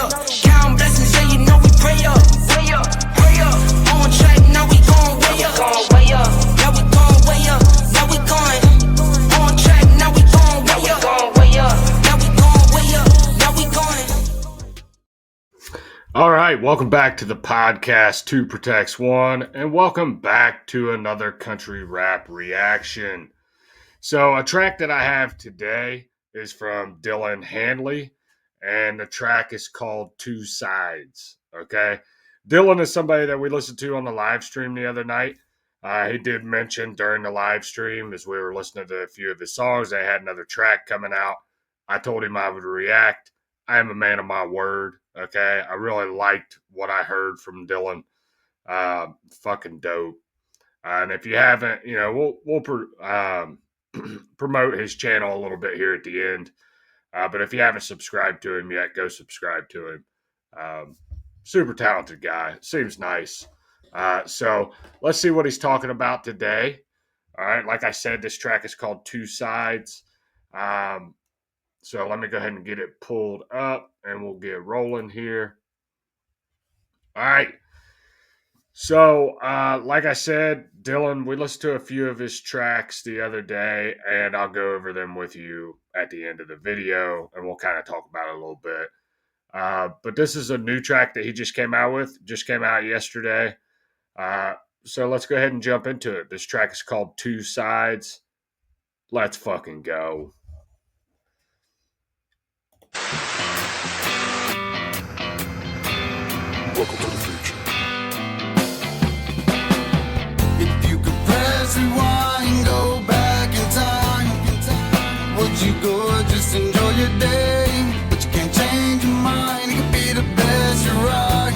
up. Count blessings, yeah, you know we pray up. Way up, pray up. On track, now we going way up. Way up. Now we going way up. Now we going on track, now we going way up. Way up. Now we going way up. Now we going. All right, welcome back to the podcast, Two Protects One, and welcome back to another country rap reaction. So a track that I have today is from Dillion Hanley, and the track is called Two Sides, okay? Dillion is somebody that we listened to on the live stream the other night. He did mention during the live stream as we were listening to a few of his songs, they had another track coming out. I told him I would react. I am a man of my word, okay? I really liked what I heard from Dillion. Fucking dope. And if you haven't, you know, we'll promote his channel a little bit here at the end. But if you haven't subscribed to him yet, go subscribe to him. Super talented guy. Seems nice. So let's see what he's talking about today. All right. Like I said, this track is called Two Sides. So let me go ahead and get it pulled up and we'll get rolling here. All right. So, like I said, Dillion, we listened to a few of his tracks the other day, and I'll go over them with you at the end of the video, and we'll kind of talk about it a little bit. But this is a new track that he just came out yesterday. So let's go ahead and jump into it. This track is called Two Sides. Let's fucking go. Welcome to the future. If you could press rewind, go back in time, would you go or just enjoy your day? But you can't change your mind, it could be the best you rock,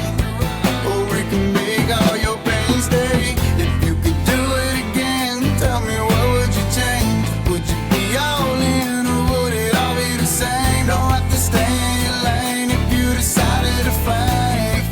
or it can make all your pain stay. If you could do it again, tell me what would you change? Would you be all in or would it all be the same? Don't have to stay in your lane if you decided to flank.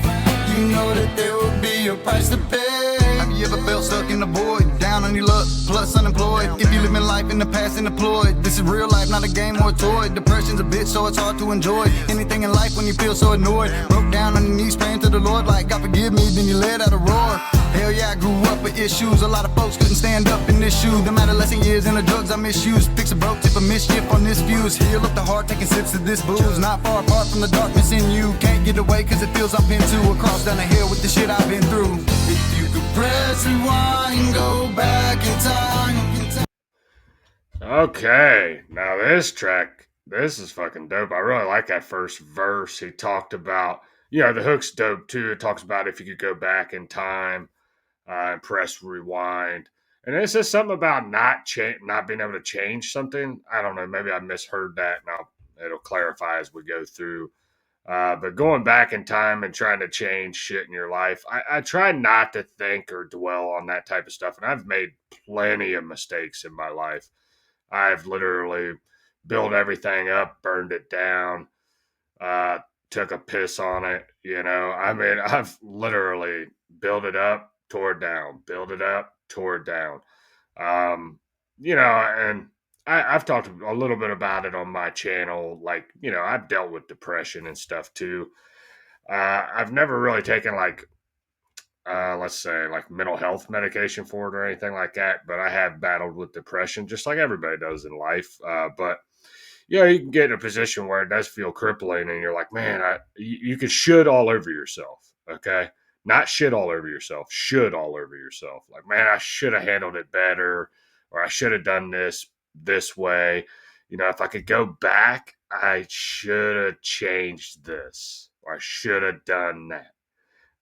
You know that there will be a price to pay. Have you ever felt stuck in the void, down on your luck, plus unemployed? If you living life in the past and deployed, this is real life, not a game or a toy. Depression's a bitch, so it's hard to enjoy anything in life when you feel so annoyed. Broke down on your knees, praying to the Lord like, God forgive me, then you let out a roar. Hell yeah, I grew up with issues. A lot of folks couldn't stand up in this shoe. Them adolescent years and the drugs I misused. Fix a broke tip of mischief on this fuse. Heal up the heart, taking sips of this booze. Not far apart from the darkness in you. Can't get away cause it feels I'm pinned to. Across down the hill with the shit I've been through. If you could press rewind, go back in time. Okay, now this track, this is fucking dope. I really like that first verse. He talked about, you know, the hook's dope too. It talks about if you could go back in time and press rewind. And it says something about not being able to change something. I don't know. Maybe I misheard that. Now it'll clarify as we go through. But going back in time and trying to change shit in your life, I try not to think or dwell on that type of stuff. And I've made plenty of mistakes in my life. I've literally built everything up, burned it down, took a piss on it. You know, I mean, I've literally built it up, tore it down, built it up, tore it down. You know, and I've talked a little bit about it on my channel. Like, you know, I've dealt with depression and stuff too. I've never really taken let's say like mental health medication for it or anything like that, but I have battled with depression just like everybody does in life. But you know, you can get in a position where it does feel crippling and you're like, man, you could should all over yourself. Okay. Not shit all over yourself, should all over yourself. Like, man, I should have handled it better, or I should have done this way. You know, if I could go back, I should have changed this, or I should have done that.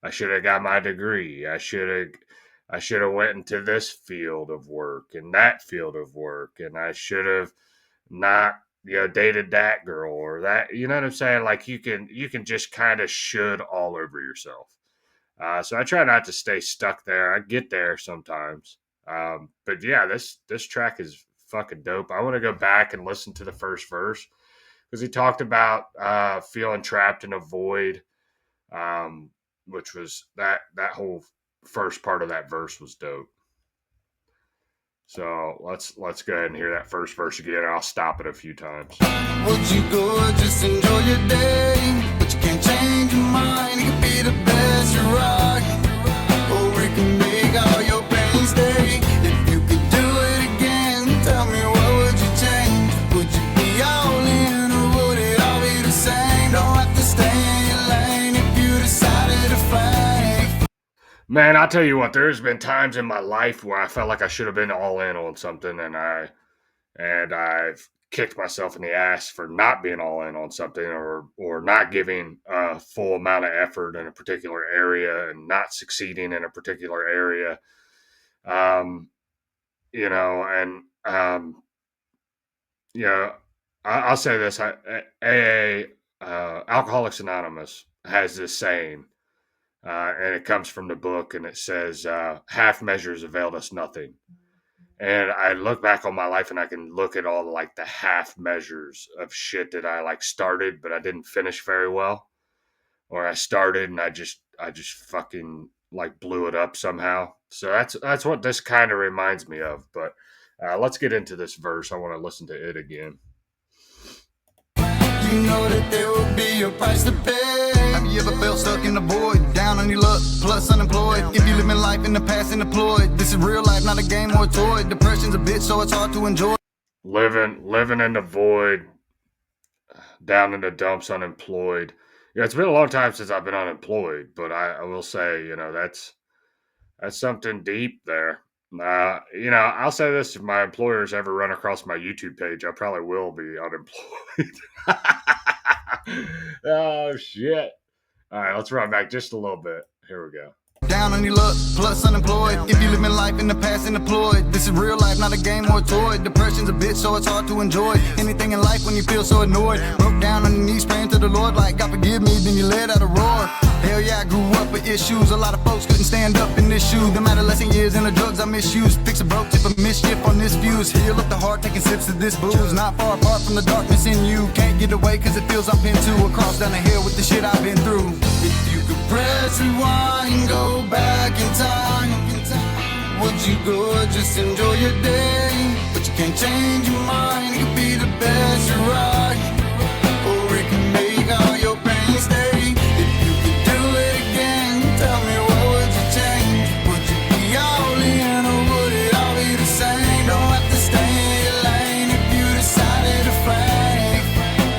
I should have got my degree. I should have went into this field of work and that field of work, and I should have not, you know, dated that girl or that. You know what I'm saying? Like you can just kind of should all over yourself. So I try not to stay stuck there. I get there sometimes. But yeah, this track is fucking dope. I want to go back and listen to the first verse because he talked about feeling trapped in a void, which was that whole first part of that verse was dope. So let's go ahead and hear that first verse again. I'll stop it a few times. Would you go or just enjoy your day? But you can't change Man, I'll tell you what, there's been times in my life where I felt like I should have been all in on something, and I've kicked myself in the ass for not being all in on something, or not giving a full amount of effort in a particular area and not succeeding in a particular area. Um, and you know, I'll say this: AA, Alcoholics Anonymous, has this saying, and it comes from the book, and it says, "Half measures availed us nothing." And I look back on my life, and I can look at all like the half measures of shit that I like started, but I didn't finish very well, or I started and I just fucking like blew it up somehow. So that's what this kind of reminds me of. But let's get into this verse. I want to listen to it again. You know that there will be a price to pay. Have you ever felt stuck in the void, down on your luck, plus unemployed? If you live in life in the past and deployed, this is real life, not a game or a toy. Depression's a bitch, so it's hard to enjoy. Living in the void, down in the dumps, unemployed. Yeah, it's been a long time since I've been unemployed, but I will say, that's something deep there. I'll say this: if my employers ever run across my YouTube page, I probably will be unemployed. Oh shit! All right, let's run back just a little bit. Here we go. Down on your luck, plus unemployed. If you live in life in the past and deployed, this is real life, not a game or a toy. Depression's a bitch, so it's hard to enjoy anything in life when you feel so annoyed. Broke down on your knees, praying to the Lord, like God forgive me, then you let out a roar. Hell yeah, I grew up with issues. A lot of folks couldn't stand up in this shoe. Them adolescent years and the drugs I misused. Fix a broke tip of mischief on this fuse. Heal up the heart, taking sips of this booze. Not far apart from the darkness in you. Can't get away cause it feels I'm pinned to. Across down the hill with the shit I've been through. If you could press rewind, go back in time, would you go or just enjoy your day? But you can't change your mind. It could be the best you're right, or it can make all your pain stay. If you could do it again, tell me what would you change? Would you be all in or would it all be the same? Don't have to stay in your lane if you decided to fake.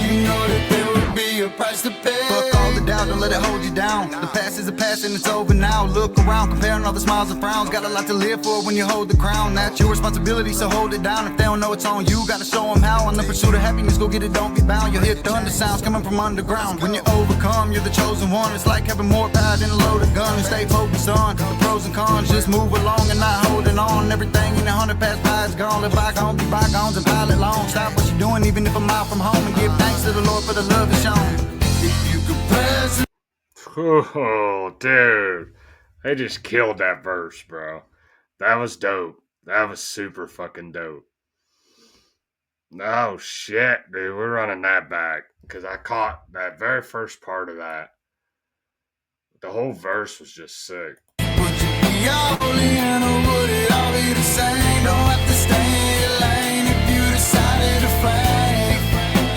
You know that there would be a price to pay. Fuck all the doubt, don't let it hold you down. The past is a past and it's over now. Look around, comparing all the smiles and frowns. Got a lot to live for when you hold the crown. That's your responsibility, so hold it down. If they don't know it's on you, gotta show them how. On the pursuit of happiness, go get it, don't be bound. You'll hear thunder sounds coming from underground. When you overcome, you're the chosen one. It's like having more power than a loaded gun. And stay focused on the pros and cons. Just move along and not holding on. Everything in 100 past by is gone. Let bygones be bygones and pile it long. Stop what you're doing, even if a mile from home. And give thanks to the Lord for the love He's shown. If you could press it. Oh, dude, they just killed that verse, bro. That was dope. That was super fucking dope. Oh shit, dude, we're running that back because I caught that very first part of that. The whole verse was just sick. Would you be all in or would it all be the same? Don't have to stay in your lane if you decided to fake.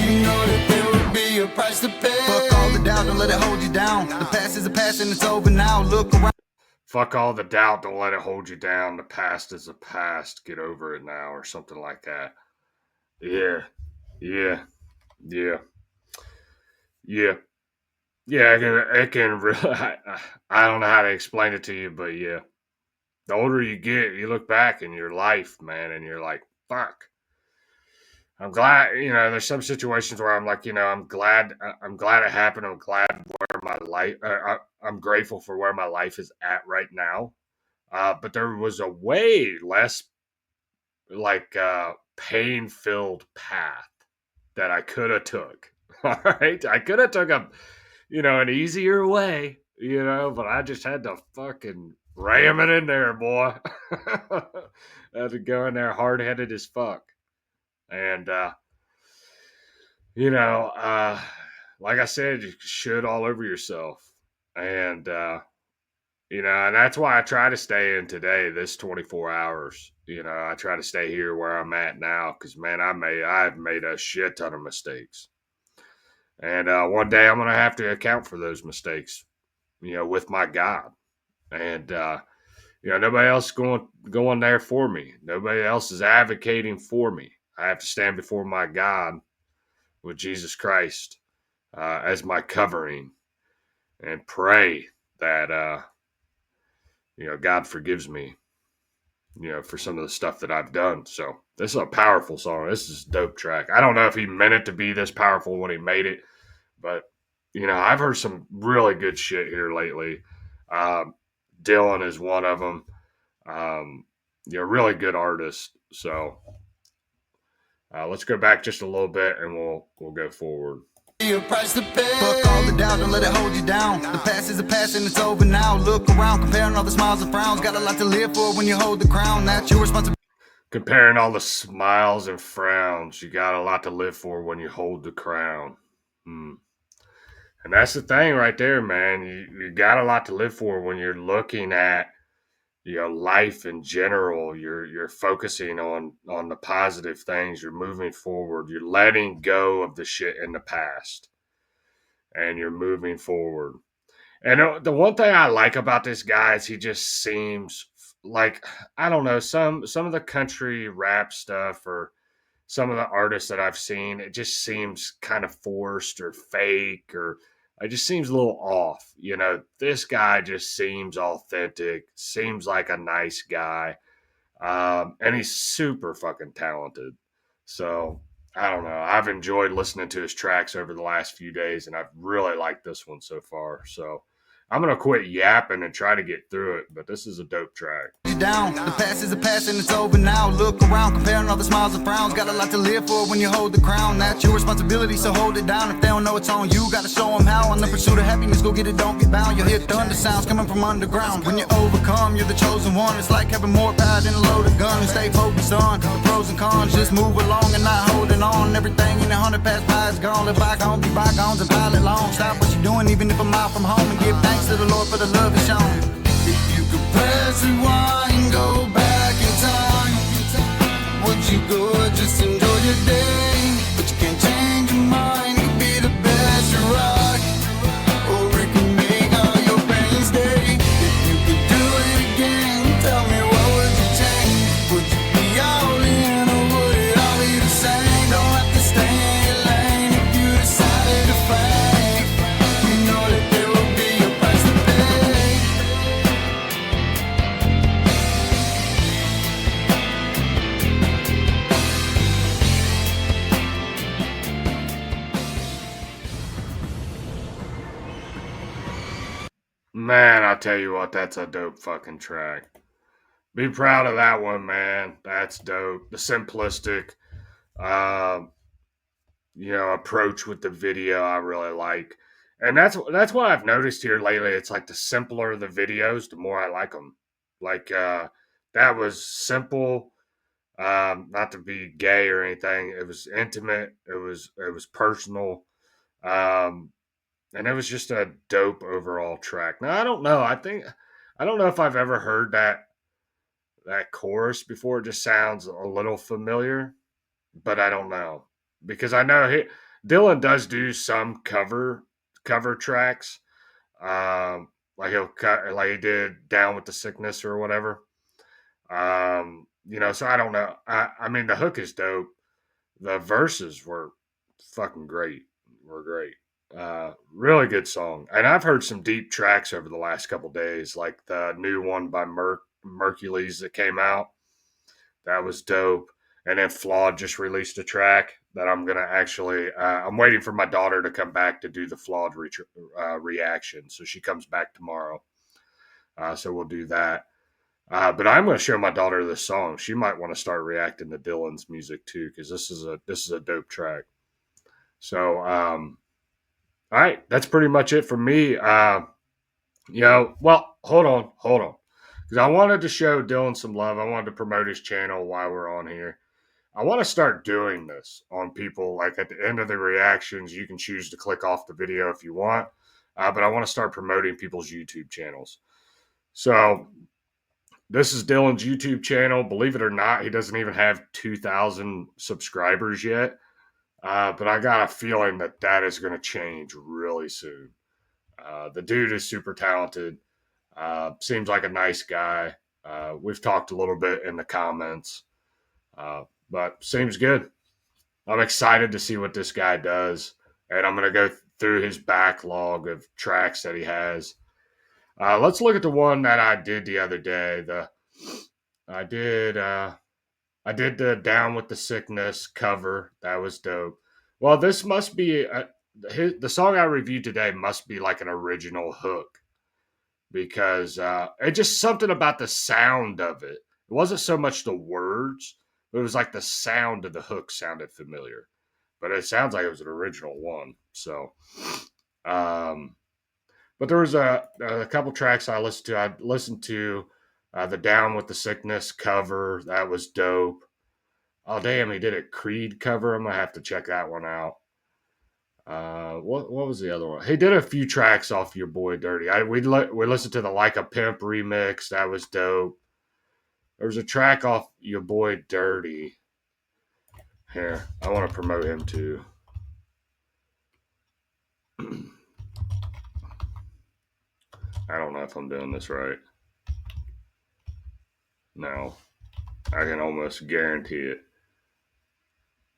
You know that there would be a price to pay. Fuck all the doubt, don't let it hold you down. The past is a past and it's over now. Look around. Fuck all the doubt, don't let it hold you down. The past is a past, get over it now, or something like that. Yeah, yeah, yeah, yeah. Yeah, it can really, I don't know how to explain it to you, but yeah. The older you get, you look back in your life, man, and you're like, fuck. I'm glad, there's some situations where I'm like, I'm glad it happened. I'm glad where my life, I'm grateful for where my life is at right now. But there was a way less like pain-filled path that I could have took. All right, I could have took an easier way, but I just had to fucking ram it in there, boy. I had to go in there hard-headed as fuck. And you know, uh, like I said, you should all over yourself. And and that's why I try to stay in today, this 24 hours. I try to stay here where I'm at now because man, I've made a shit ton of mistakes. And one day I'm gonna have to account for those mistakes, with my God. And nobody else is going there for me. Nobody else is advocating for me. I have to stand before my God with Jesus Christ as my covering and pray that God forgives me, for some of the stuff that I've done. So this is a powerful song. This is a dope track. I don't know if he meant it to be this powerful when he made it, but I've heard some really good shit here lately. Um, Dillion is one of them. Really good artist. So let's go back just a little bit and we'll go forward. A price to pay. Fuck all the doubt, don't let it hold you down. The past is a past and it's over now. Look around, comparing all the smiles and frowns. Got a lot to live for when you hold the crown. That's your responsibility. Comparing all the smiles and frowns, you got a lot to live for when you hold the crown. And that's the thing right there, man. You got a lot to live for when you're looking at life in general. You're focusing on the positive things. You're moving forward. You're letting go of the shit in the past, and you're moving forward. And the one thing I like about this guy is he just seems like, I don't know, some of the country rap stuff or some of the artists that I've seen, it just seems kind of forced or fake, or it just seems a little off. This guy just seems authentic, seems like a nice guy, and he's super fucking talented. So I don't know. I've enjoyed listening to his tracks over the last few days, and I've really liked this one so far. So I'm gonna quit yapping and try to get through it, but this is a dope track. Down. The past is a past and it's over now. Look around, comparing all the smiles and frowns. Got a lot to live for when you hold the crown. That's your responsibility, so hold it down. If they don't know it's on you, gotta show them how. On the pursuit of happiness, go get it, don't get bound. You'll hear thunder sounds coming from underground. When you overcome, you're the chosen one. It's like having more power than a loaded gun. Stay focused on the pros and cons. Just move along and not holding on. Everything in 100 past by is gone. Let bygones be bygones and pile it long. Stop what you're doing, even if a mile from home, and give thanks to the Lord for the love He's shown. If you could press rewind, go back in time, would you go just enjoy your day? But you can't change your mind, it could be the best you rock, or it can make all your pain stay. If you could do it again, tell me what would you change? Would you be all in, or would it all be the same? Don't have to stay in your lane if you decided to fake. You know that there will be a price to pay. Man, I tell you what, that's a dope fucking track. Be proud of that one, man. That's dope. The simplistic, uh, approach with the video, I really like. And that's what I've noticed here lately. It's like the simpler the videos, the more I like them. Like that was simple. Not to be gay or anything. It was intimate. It was personal. Um, and it was just a dope overall track. Now I don't know. I don't know if I've ever heard that chorus before. It just sounds a little familiar, but I don't know because I know Dylan does do some cover tracks. Like he'll cut like he did "Down with the Sickness" or whatever. So I don't know. I mean, the hook is dope. The verses were fucking great. Were great. Really good song. And I've heard some deep tracks over the last couple days, like the new one by Mercules that came out. That was dope. And then Flawed just released a track that I'm gonna actually. I'm waiting for my daughter to come back to do the Flawed reaction. So she comes back tomorrow. So we'll do that. But I'm going to show my daughter this song. She might want to start reacting to Dylan's music too, because this is a dope track. So, all right, that's pretty much it for me. Well, hold on, because I wanted to show Dylan some love. I wanted to promote his channel while we're on here. I want to start doing this on people. Like at the end of the reactions, you can choose to click off the video if you want. But I want to start promoting people's YouTube channels. So this is Dylan's YouTube channel. Believe it or not, he doesn't even have 2,000 subscribers yet. But I got a feeling that is going to change really soon. The dude is super talented. Seems like a nice guy. We've talked a little bit in the comments. But seems good. I'm excited to see what this guy does. And I'm going to go through his backlog of tracks that he has. Let's look at the one that I did the other day. I did the Down with the Sickness cover. That was dope. Well, this must be the song I reviewed today must be like an original hook because it just something about the sound of it. It wasn't so much the words, but it was like the sound of the hook sounded familiar. But it sounds like it was an original one. So, um, but there was a couple tracks I listened to. I listened to the Down with the Sickness cover. That was dope. Oh damn, he did a Creed cover. I'm gonna have to check that one out. What was the other one? He did a few tracks off Your Boy Dirty. We listened to the Like a Pimp remix. That was dope. There was a track off Your Boy Dirty. Here, I want to promote him too. I don't know if I'm doing this right. No, I can almost guarantee it.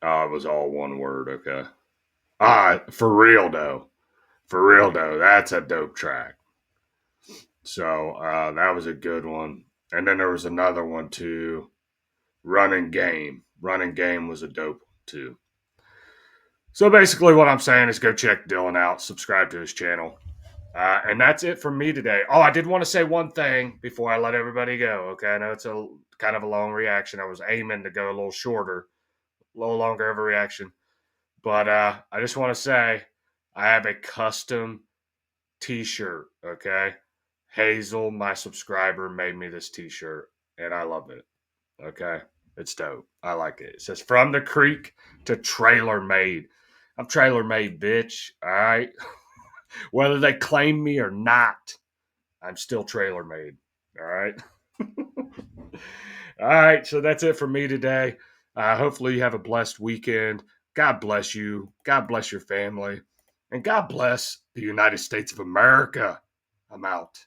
Oh, it was all one word. Okay. For real though. For real though, that's a dope track. So that was a good one. And then there was another one too. Running Game. Running Game was a dope one too. So basically, what I'm saying is go check Dillion out, subscribe to his channel. And that's it from me today. Oh, I did want to say one thing before I let everybody go. Okay, I know it's a kind of a long reaction. I was aiming to go a little shorter, a little longer of a reaction. But I just want to say I have a custom t-shirt, okay? Hazel, my subscriber, made me this t-shirt, and I love it, okay? It's dope. I like it. It says, from the creek to trailer made. I'm trailer made, bitch, all right? Whether they claim me or not, I'm still trailer made, all right? All right, so that's it for me today. Hopefully you have a blessed weekend. God bless you. God bless your family. And God bless the United States of America. I'm out.